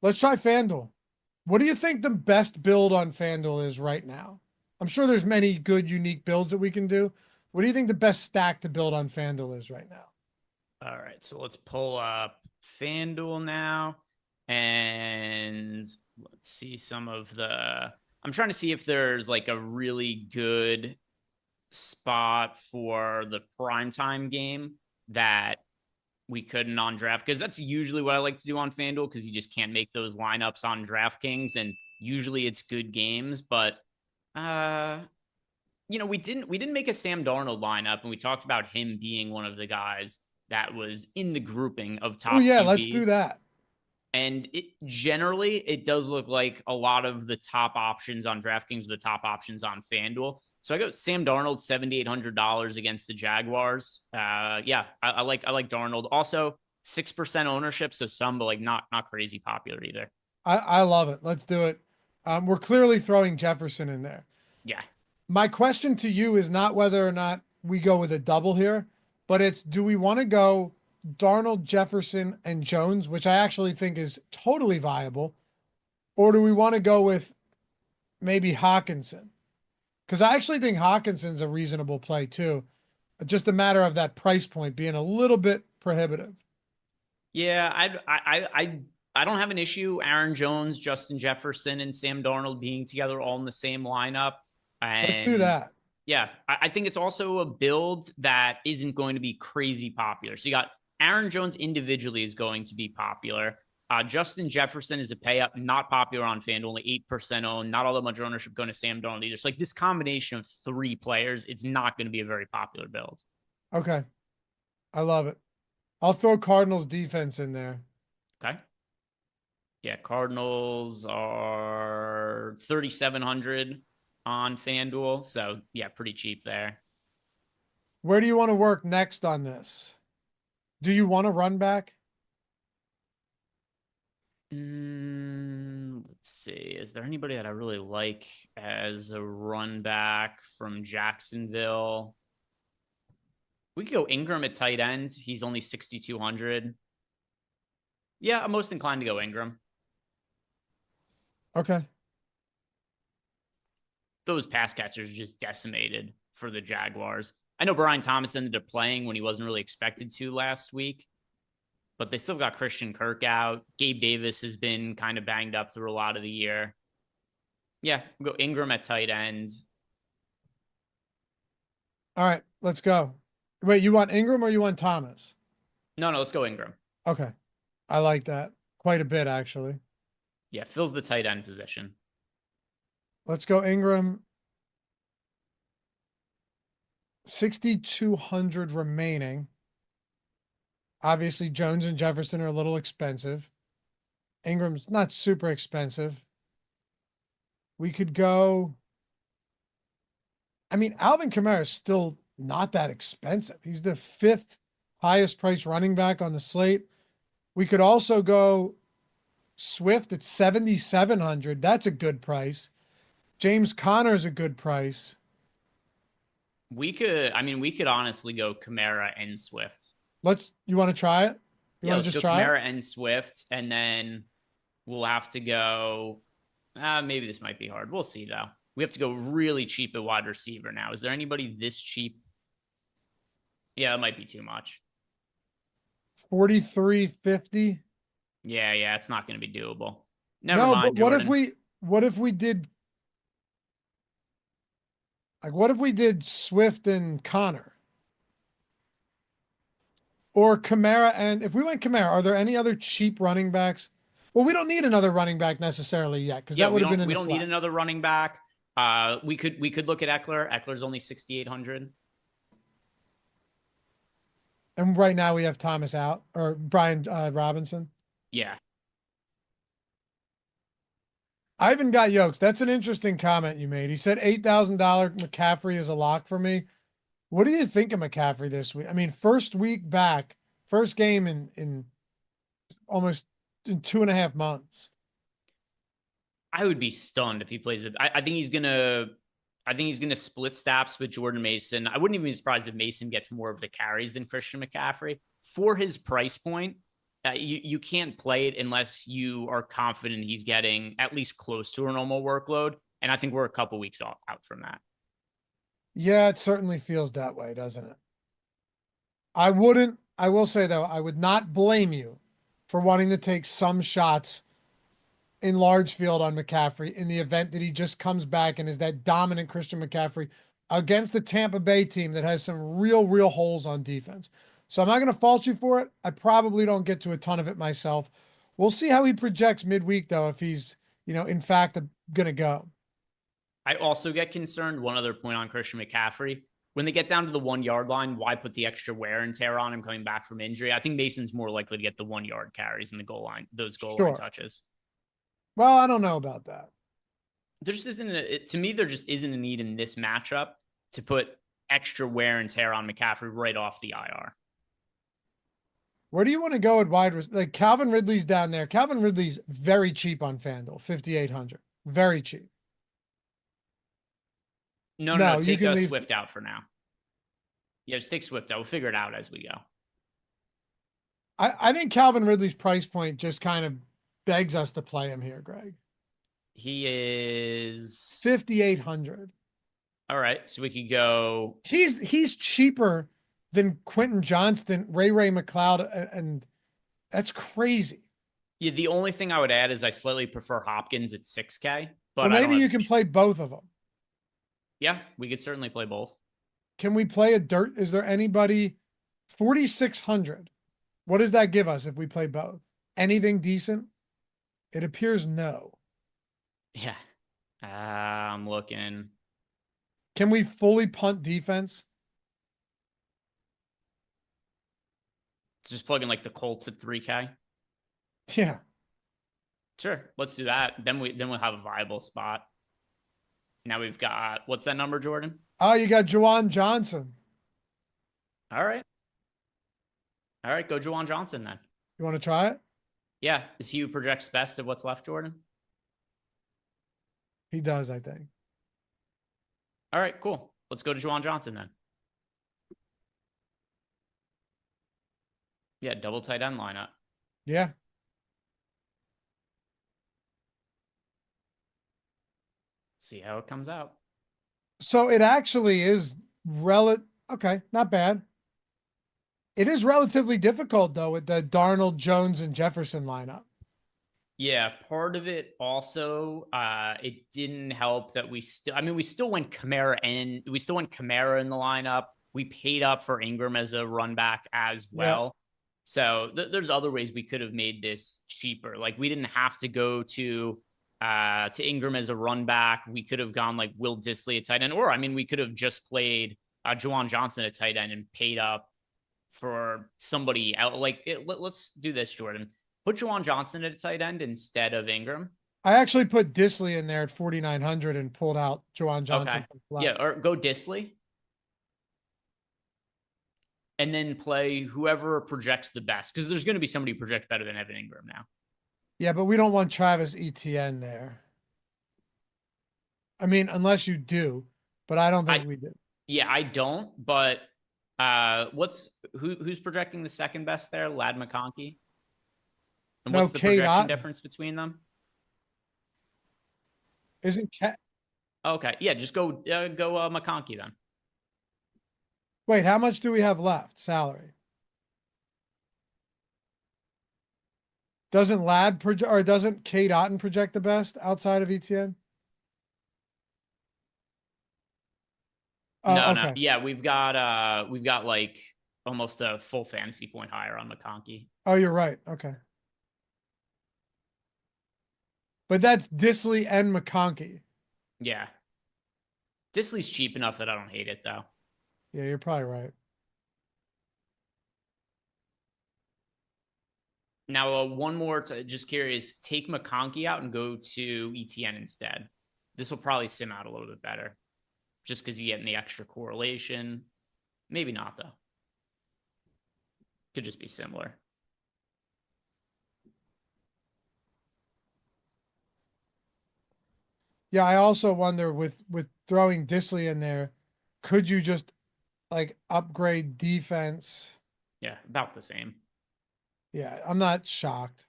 Let's try FanDuel. What do you think the best build on FanDuel is right now? I'm sure there's many good, unique builds that we can do. What do you think the best stack to build on FanDuel is right now? All right, so let's pull up FanDuel now and let's see some of the. I'm trying to see if there's like a really good spot for the primetime game that we could non draft because that's usually what I like to do on FanDuel because you just can't make those lineups on DraftKings and usually it's good games. But uh, we didn't make a Sam Darnold lineup and we talked about him being one of the guys that was in the grouping of Oh top yeah, let's do QBs. that. And it does look like a lot of the top options on DraftKings are the top options on FanDuel. So I go Sam Darnold, $7,800 against the Jaguars. Yeah, I like Darnold. Also, 6% ownership, so some, but like not crazy popular either. I love it. Let's do it. We're clearly throwing Jefferson in there. Yeah, My question to you is not whether or not we go with a double here, but it's do we want to go Darnold, Jefferson, and Jones, which I actually think is totally viable, or do we want to go with maybe Hawkinson? Because I actually think Hawkinson's a reasonable play too. Just a matter of that price point being a little bit prohibitive. yeah. I don't have an issue. Aaron Jones, Justin Jefferson, and Sam Darnold being together all in the same lineup, Let's do and that. yeah, I think it's also a build that isn't going to be crazy popular. So you got Aaron Jones individually is going to be popular. Justin Jefferson is a pay up, not popular on FanDuel, only 8% owned, not all that much ownership going to Sam Darnold either. So like this combination of three players, it's not going to be a very popular build. Okay. I love it. I'll throw Cardinals defense in there. Okay. Yeah, Cardinals are 3,700 on FanDuel. So yeah, pretty cheap there. Where do you want to work next on this? Do you want to run back? Let's see. Is there anybody that I really like as a run back from Jacksonville? We could go Ingram at tight end. He's only 6,200. Yeah, I'm most inclined to go Ingram. Okay. Those pass catchers are just decimated for the Jaguars. I know Brian Thomas ended up playing when he wasn't really expected to last week, but they still got Christian Kirk out. Gabe Davis has been kind of banged up through a lot of the year. Yeah, we'll go Ingram at tight end. All right, let's go. Wait, you want Ingram or you want Thomas? No, let's go Ingram. Okay. I like that quite a bit, actually. Yeah, fills the tight end position. Let's go Ingram. 6,200 remaining. Obviously, Jones and Jefferson are a little expensive. Ingram's not super expensive. We could go. I mean, Alvin Kamara is still not that expensive. He's the fifth highest priced running back on the slate. We could also go Swift at 7,700. That's a good price. James Conner is a good price. We could honestly go Kamara and Swift. You want to try it? You Yeah, want to let's just go try it? Kamara and Swift, and then we'll have to go. Maybe this might be hard. We'll see though. We have to go really cheap at wide receiver now. Is there anybody this cheap? Yeah, it might be too much. 43.50. Yeah, it's not going to be doable. Never No, but mind, Jordan. what if we did what if we did Swift and Connor? Or Kamara, and if we went Kamara, are there any other cheap running backs? Well, we don't need another running back necessarily yet, because Yeah, that we would have been don't in we the don't need flex. another running back. We could look at Eckler. Eckler's only 6,800. And right now we have Thomas out or Brian Robinson. Yeah, Ivan got yokes. That's an interesting comment you made. He said $8,000 McCaffrey is a lock for me. What do you think of McCaffrey this week? I mean, first week back, first game in almost in 2.5 months. I would be stunned if he plays it. I think he's gonna. I think he's gonna split snaps with Jordan Mason. I wouldn't even be surprised if Mason gets more of the carries than Christian McCaffrey for his price point. You can't play it unless you are confident he's getting at least close to a normal workload. And I think we're a couple weeks out from that. Yeah, it certainly feels that way, doesn't it? I will say though, I would not blame you for wanting to take some shots in large field on McCaffrey in the event that he just comes back and is that dominant Christian McCaffrey against the Tampa Bay team that has some real holes on defense. So I'm not going to fault you for it. I probably don't get to a ton of it myself. We'll see how he projects midweek though, if he's, in fact, going to go. I also get concerned. One other point on Christian McCaffrey. When they get down to the 1 yard line, why put the extra wear and tear on him coming back from injury? I think Mason's more likely to get the 1 yard carries in the goal line, those goal line touches. Well, I don't know about that. There just isn't to me, there just isn't a need in this matchup to put extra wear and tear on McCaffrey right off the IR. Where do you want to go at wide receiver? Like Calvin Ridley's down there. Calvin Ridley's very cheap on FanDuel, 5,800. Very cheap. No, take Swift out for now. Yeah, just take Swift out. We'll figure it out as we go. I think Calvin Ridley's price point just kind of begs us to play him here, Greg. He is 5,800. All right, so we could go. He's cheaper than Quentin Johnston, Ray McLeod, and that's crazy. Yeah, the only thing I would add is I slightly prefer Hopkins at 6K, but maybe you can play both of them. Yeah, we could certainly play both. Can we play a dirt? Is there anybody 4,600? What does that give us if we play both? Anything decent? It appears no. Yeah. I'm looking. Can we fully punt defense? Just plug in like the Colts at 3K. Yeah. Sure. Let's do that. Then we'll have a viable spot. Now we've got, what's that number, Jordan? Oh, you got Juwan Johnson. All right. Go Juwan Johnson then. You want to try it? Yeah. Is he who projects best of what's left, Jordan? He does, I think. All right, cool. Let's go to Juwan Johnson then. Yeah, double tight end lineup. Yeah. See how it comes out. So it actually is okay, not bad. It is relatively difficult though with the Darnold, Jones, and Jefferson lineup. Yeah, part of it also, it didn't help that we still went Kamara in the lineup. We paid up for Ingram as a run back as well. Yeah. So there's other ways we could have made this cheaper. Like we didn't have to go to Ingram as a run back. We could have gone like Will Dissly at tight end, or we could have just played Juwan Johnson at tight end and paid up for somebody else. Let's do this, Jordan. Put Juwan Johnson at a tight end instead of Ingram. I actually put Dissly in there at 4,900 and pulled out Juwan Johnson. Okay. Yeah, or go Dissly. And then play whoever projects the best, because there's going to be somebody who projects better than Evan Ingram now. Yeah, but we don't want Travis Etienne there. Unless you do, but I don't think we do. Yeah, I don't. But who's projecting the second best there? Ladd McConkey. And what's the projection difference between them? Isn't Cat? Okay, yeah, just go McConkey then. Wait, how much do we have left? Salary. Doesn't Ladd or doesn't Cade Otton project the best outside of Etienne? No. Yeah, we've got like almost a full fantasy point higher on McConkey. Oh, you're right. Okay. But that's Dissly and McConkey. Yeah. Dissly's cheap enough that I don't hate it though. Yeah, you're probably right. Now, one more, just curious, take McConkey out and go to ETN instead. This will probably sim out a little bit better just because you get in the extra correlation. Maybe not, though. Could just be similar. Yeah, I also wonder with throwing Dissly in there, could you just like upgrade defense? Yeah, about the same. Yeah, I'm not shocked.